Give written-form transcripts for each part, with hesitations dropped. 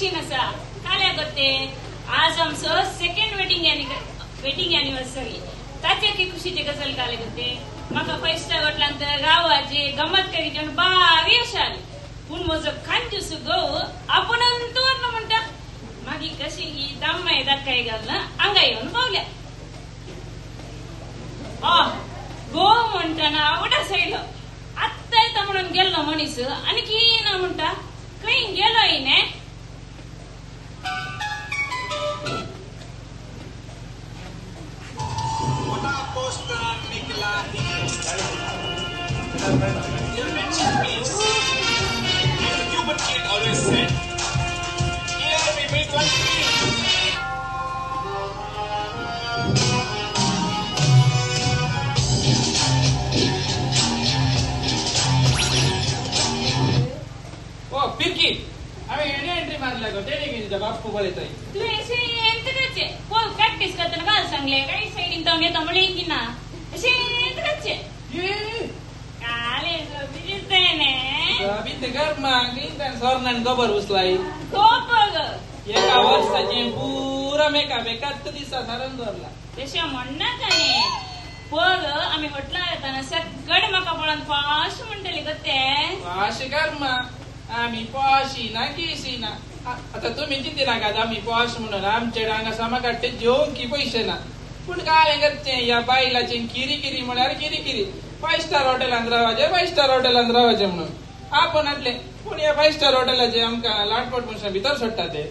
खुशी नसा काय करते आज आमचं सेकंड वेडिंग अॅनिव्हर्सरी ताचे की खुशीचे गजल काले करते म्हाका 5 स्टार होटलांतर गावाचे गमत करी बारी अशा आली पूण म्हजो खांजूस गो आपण तोरण म्हणटा मागी कशी ही दाम्माय दाखय घालना अंगा येऊन पावल्या गो म्हणताना आवडा साईड आत्ता येता म्हणून गेलो मनीस आणि की ना म्हणता काही गेलोय ने पिरकी अरे एंट्री मारला गो टेडी बापू बोलतोय तू ऐसे ಎಂತದಚ್ಚೆ ಹೋಗ್ ಪ್ರಾಕ್ಟೀಸ್ करताना काल सांगले काही साइडिंग जाऊन येता मला की ना असे ಎಂತದಚ್ಚೆ काले बिजतेने बिते घर मागीन सोरनान गोबर उचलाई कोपग एका वर्षाचे पुरा मेकअप एकाच दिवसा सारण धरला तशा म्हणना काने पग आम्ही होटला येताना सगळे म्हाका पळून पाश म्हणटली गते असे कर आम्ही पॉशी ना किशी ना आता तुम्ही चिंती नाका आम्ही पॉश म्हणून आमचे डांगा सामा काढते जेवून की पैसे ना पण काय करते या बाईलाचे किरी म्हळ्यार किरी 5 स्टार हॉटेलांत रावाचे 5 स्टार हॉटेलांत रावाचे म्हणून आपण आटले पूण या 5 स्टार हॉटेलाचे आमकां लाटपट म्हणून भितर सोडटा ते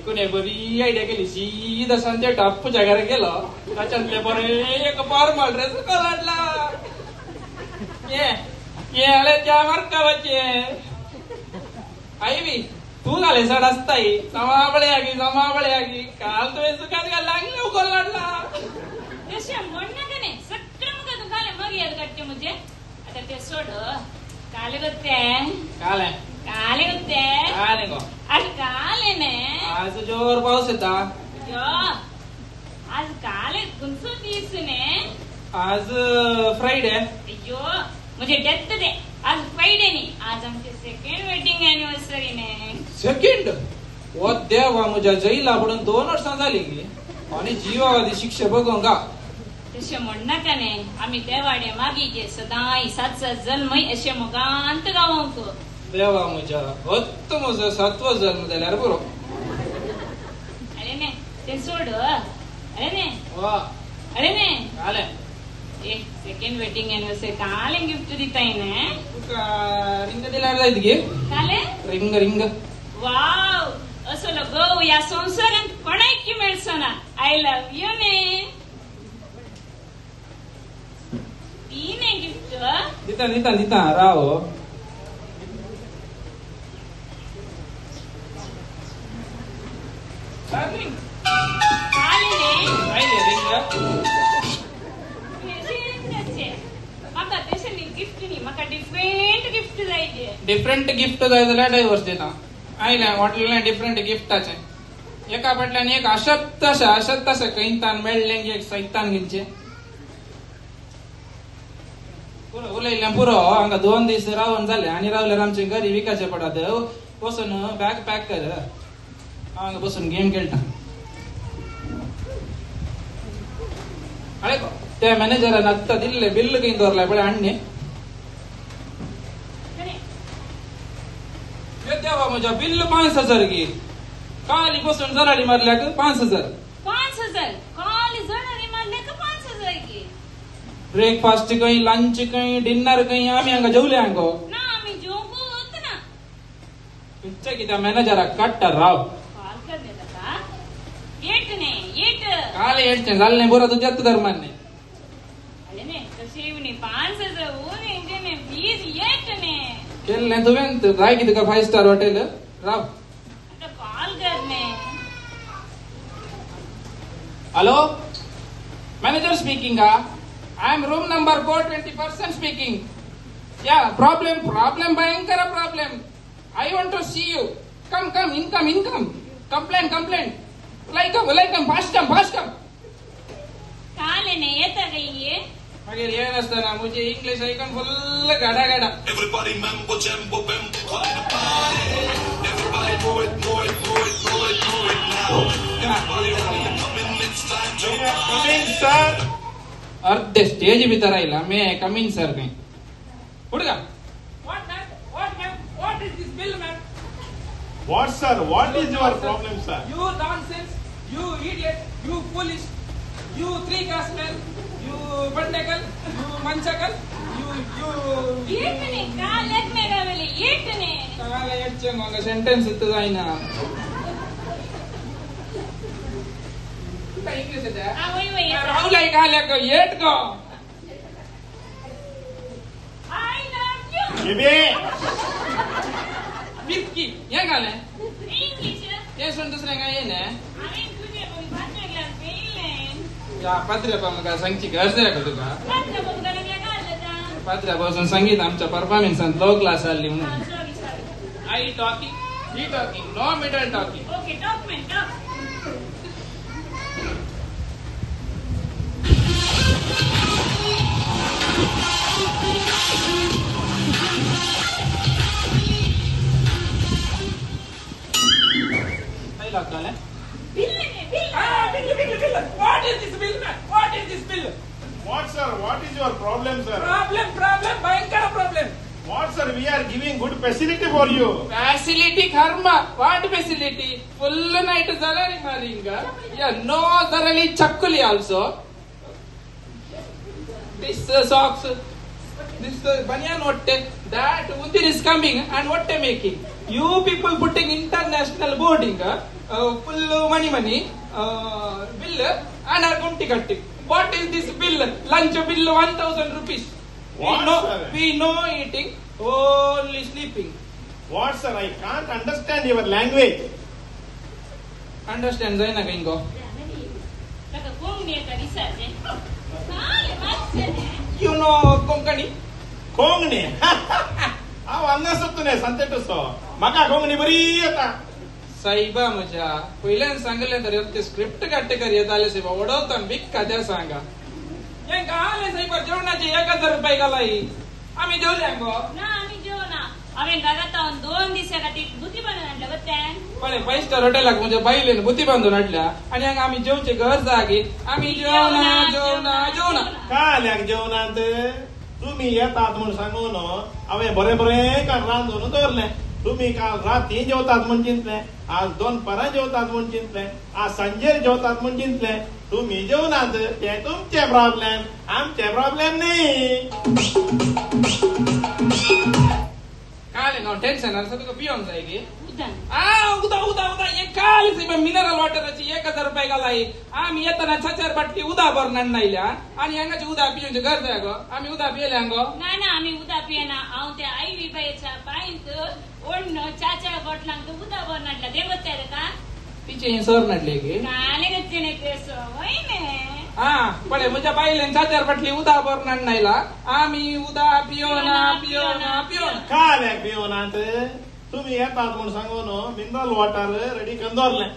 कोणी बरी आयडिया केली सीधा सांजे टापूच्या घरा गेलो ताच्यातले बरे एक फॉर्मल ड्रेस कलडला ये आले त्या मार्कावाचे आई बी तू झाले सड असताई समाबळे आगी काल तुझे सुखात का लागले उकलला तशा म्हणना काने सगळं मग तू काले मग याद काढते म्हणजे आता ते सोड काले गते काले गो आज काले ने आज जोर पाऊस येता यो आज काले गुंसो दिस ने आज फ्रायडे अयो म्हणजे डेथ डे आज फ्रायडे नी आज आमचे सेकंड वेडिंग अॅनिव्हर्सरी ने सेकंड ओ देवा म्हज्या जैला पडून 2 वर्सां जाली गे आणि जीवावादी शिक्षा बघून गा तशे म्हणना काने आम्ही त्या वाड्या मागीचे सदाई 7 जन्मय अशे मोगांत गावंक देवा म्हज्या होत म्हजो 7वो जन्म जाल्यार बरो अरे ने ते सोड अरे ने अरे ने काले सेकंड वेडिंग अॅनिव्हर्सरी काले गिफ्ट दिताय ने तुका रिंग दिल्यार जायत गे काले रिंग वाव असो गो या संसारात कोणाकी मेळसो ना आय लव्ह यू ने तीने गिफ्ट दिता राव काले ने म्हाका तशें गिफ्ट न्ही म्हाका डिफरंट गिफ्ट जाय जाल्यार डायव्हर्स दिता आयल्या हॉटेलांत डिफरंट गिफ्टाचे एका फाटल्यान एक अशक्त अशा कैतान मेळ्ळें एक सैतान घेवचे उलयल्लें पुरो हांगा 2 दीस रावून जाले आनी रावल्यार आमचे घरी विकाचे पडत बसून बॅग पॅक कर हांगा बसून गेम खेळटा अरे त्या मॅनेजरान आत्ता दिल्ले बिल्ल घेवन दवरलाय पळय हाडणे देवा म्हज्या बिल्ल 5000 गे काली बसून जराडी मारल्याक 5000 काली जणारी मारल्याक 5000 गे ब्रेकफास्ट कहीं लंच कहीं डिनर कहीं आम्ही हांगा जेवले हांगो ना आम्ही जेवूंक ना पिच्चा कित्या मॅनेजराक काडटा राव कॉल कर देता येट ने येट काले येडचें जाल्लें बरो तुज्याच धर्मान न्ही अरे ने कशी नी 5000 ऊन इंजने प्लीज येट ने केल्लें तुवें जाय की तुका 5 स्टार हॉटेल राव आता कॉल कर ने hello manager speaking I am room number 420 person speaking. Yeah, problem, bhayankara problem. I want to see you. Come, income. Complaint. Like come, fast come. काले ने येता का ये अगर ये नसताना मुझे इंग्लिश ऐकून फुल गाडा Everybody mambo jumbo bambo, everybody move it. Coming sir. अर्धे स्टेज भितर राहिला मे कमिंग सर नाही पुढे का What is this bill, ma'am? What sir? What is your problem, sir? You nonsense, you idiot, you foolish, you three-class man, you bandakal, you manchakal, you. ಏಟನೆ ಕಾಲಕ್ ಮೇಗಾವಲಿ ಏಟನೆ ಕಾಲ ಹೆಚ್ಚು ಮಗ sentence ಇರ್ತದ ಆಯ್ನ ಇಂಗ್ಲಿಷ್ ಇದೆ ಆ ವೈ ವೈ ರಾಹುಲ್ ಐ ಕಾಲಕ ಏಟ್ಕೋ I love you Bibi. Bikki ये गाले इंग्लिश ये सुन दुसरे का ये ने आम्ही तुझे पण भाषेला पेलेन या पात्र का संगची घर से का तुका भाषा बघताना काय का पात्र पासून संगीत आमच्या परफॉर्मन्स लो क्लास आली म्हणून sorry I talking he talking no middle talking okay document talk काय लागताले बिल ने bill Bill. What is this bill, ma'am? What is this bill? What sir? What is your problem, sir? Problem, bhayankara problem. What sir? We are giving good facility for you. Facility खर्मा what facility full night जरारी मारिंगा या नो जराली चक्कुली also this socks this बनियान वट्टे that Udir is coming and what they making you people putting international boarding full money bill and are going to cut it. What is this bill? Lunch bill 1000 rupees. What, sir? We know eating, only sleeping. What sir? I can't understand your language. Understand जाय ना कहीं को लगा कोण ने का research काले माणसाने you know कोंकणी कोंगणी. हांव हांगा सोदतले सांगता म्हाका कोंगणी बरी येता. साईबा म्हज्या पयल्यान सांगलें तरी ते स्क्रिप्ट काडटे कर येताले साहेबा ओडवता बीक खात्या सांगा हे गाले साहेबा जेवणाचे 1000 रुपये घालाई आम्ही जेवले गो ना आम्ही जेवना हांवें घरात हाडून 2 दिसा खातीर बुती बांदून हाडल्या बत्यान पळे 5 स्टार हॉटेलाक म्हज्या बायलेन बुती बांधून हाडल्या आणि हांगा आमी जेवचे घर जागे आमी जेवना काल्याक जेवणांत तुम्ही येतात म्हणून सांगून हांवें बरें बरें काल रांदून दवरलें. तुम्ही काल राती जेवतात म्हण चिंतलें, आज 2 परां जेवतात म्हण चिंतलें, आज सांजेर जेवतात म्हण चिंतलें. तुम्ही जेवनात ते तुमचे प्रॉब्लेम, आमचे प्रॉब्लेम नाही. काले हांव टेन्शन आसा तुका पियोंक जाय गे उदान उदा ये काल साहेबा मिनरल वॉटराची 1000 रुपये घालाई आमी येताना 4 बाटली उदा भरून हाडनायल्या आणि हांगाची उदा पियोंचे घर जाय गो आमी उदा पियल्या गो ना ना आम्ही उदा पियना हांव त्या आई विबायच्या पायंत ओढण 4 बॉटलांक उदा भरून हाडला ते बत्यार का तिचे सर नडले गे काले गच्चेने पेस वयने हा पळे म्हज्या बायलेन 4 बाटली उदा भरून हाडनायला आमी उदा पियोना काल्याक जेवनात तुम्ही येतात म्हणून सांगून मिनरल वॉटर रेडी करून दवरलें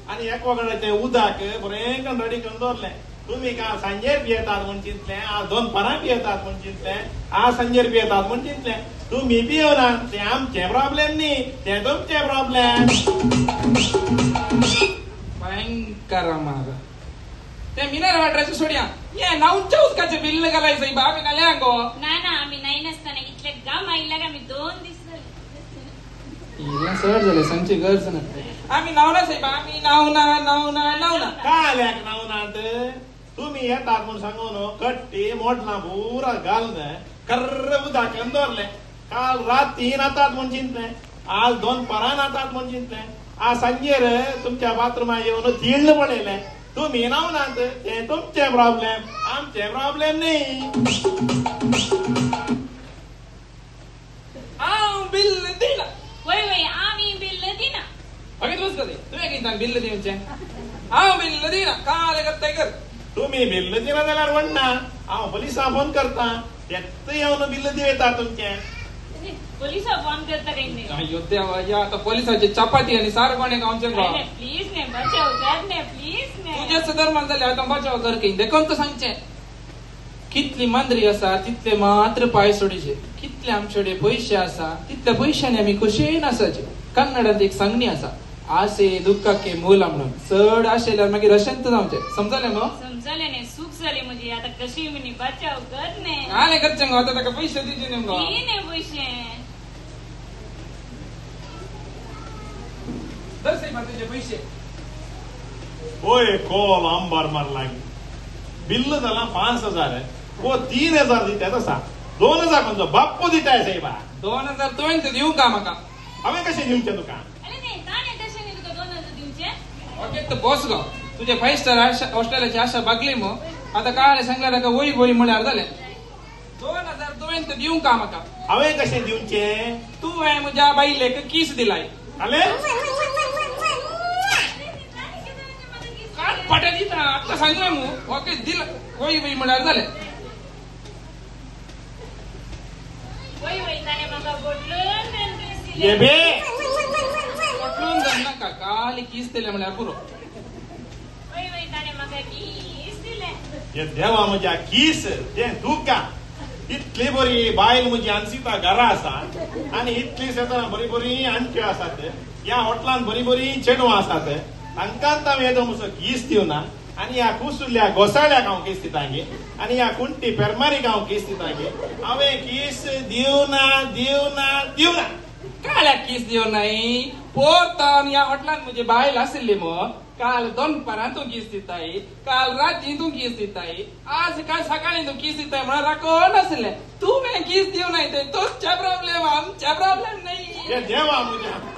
आणि एक वगडाचें उदक बरें करून रेडी करून दवरलें. तुम्ही काल सांजेर पियेतात म्हण चिंतलें, आज 2 परां पियेतात म्हण चिंतलें, आज सांजेर पियेतात म्हण चिंतलें. तुम्ही पियोना ते आमचे प्रॉब्लेम न्ही, ते तुमचे प्रॉब्लेम. भयंकर मार ते मिनरल वॉटराचे सोडया ये नाऊच्या उदकाचे बिल घालाय साहेबा आमी घाल्या गो ना ना आम्ही नाही नसताना इतले गाम आयला का आम्ही 2 दिस सर झाले सांगचे गरज नसते आम्ही नावना साहेबा आम्ही नावना काल्याक नावनात तुम्ही येतात म्हणून सांगून कट्टी मोडलां पुरा घालून कर्र उदक करून दवरलें. काल राती नातात म्हण चिंतलें, आज 2 परां नातात म्हण चिंतलें, आज सांजेर तुमच्या बाथरुमात येवन थिल्ल पडयलें. तुम्ही नावनात ते तुमचे प्रॉब्लेम, आमचे प्रॉब्लेम न्ही. हांव बिल दिला वय वय आम्ही बिल दिना बघितलंच कधी तुम्ही किती बिल दिवचे हांव बिल दिना काल करताय कर तुम्ही बिल दिना जाल्यार म्हणना हांव पुलिसांक फोन करता, तेच येवन बिल दिवता तुमचे. पोलिस फोन करता काही नाही अयो देवा या आता पोलिसाची चपाती आणि सार कोणे गावचे गो प्लीज ने बचाव कर ने प्लीज ने तुझे सदर जाले आता बचाव कर की देखून तर सांगचे कितली मांद्री आसा तितले मात्र पाय सोडीचे कितले आमचे पयशे आसा तितल्या पयशांनी आमी कशेय नासाचे. कन्नडात एक सांगणी आसा आशे दुःखाके मूल म्हणून चढ आशेल्यार मागीर अशेंत जावचें समजलें मग समजले ने सुख झाले म्हणजे आता कशी म्हणी बचाव कर ने आले करचें गो आतां ताका पयशे दिवचे न्ही गो ती ने पैसे दर साहेब तुझे पैसे ओय कॉल आंबार मार लागी बिल्ल जाला 5,000 वो 3,000 दिता तसा 2,000 खंयचो बाप्पू दिताय साहेबा 2,000 तुवें तर दिवं का म्हाका हांवें कशें दिवचें तुका अरे नाही ताणे कसे नाही तुका 2,000 दिवचे ओके तर बस गो तुझे 5 स्टार ऑस्ट्रेलियाची आशा बागली मग आता काळे सांगल्यार ताका वय वय म्हळ्यार जालें 2,000 तुवें तर दिवं का म्हाका हांवें कशें दिवचें तुवें म्हज्या बायलेक किस दिलाय आले काल फाटे दिता आतां सांगलें मू ओके दिला वय वय म्हळ्यार जालें वय वय ताणे म्हाका बोटलून ये बे पटलून धर नाका काल किस दिले म्हळ्यार पुरो वय वय ताणे म्हाका किस दिले हे देवा म्हज्या किस तें तुका इतली बरी बायल म्हजी अनसिता घरा आसा आनी इतली शेतां बरी बरी आणट्यो आसात ह्या हॉटेलांत बरी बरी चेडवां आसात तांकांत हांव येदो म्हजो किस दिवना आनी ह्या कुसुल्ल्या घोसाळ्याक हांव किस दितांगे आनी ह्या कुंटी पेरमारीक हांव किस दितांगे हांवें किस दिवना दिवना दिवना काळ्याक किस दिवं नाही पोरतान या हॉटेलान म्हजी बायल आशिल्ली मग काल दनपारां तूं किस दिताय काल राती तूं किस दिताय आज काल सकाळी तूं किस दिताय म्हणून राखोन आसलें तुवें किस दिवं नाही ते तोच्या प्रॉब्लेम आमच्या प्रॉब्लेम नाही हे देवा म्हज्या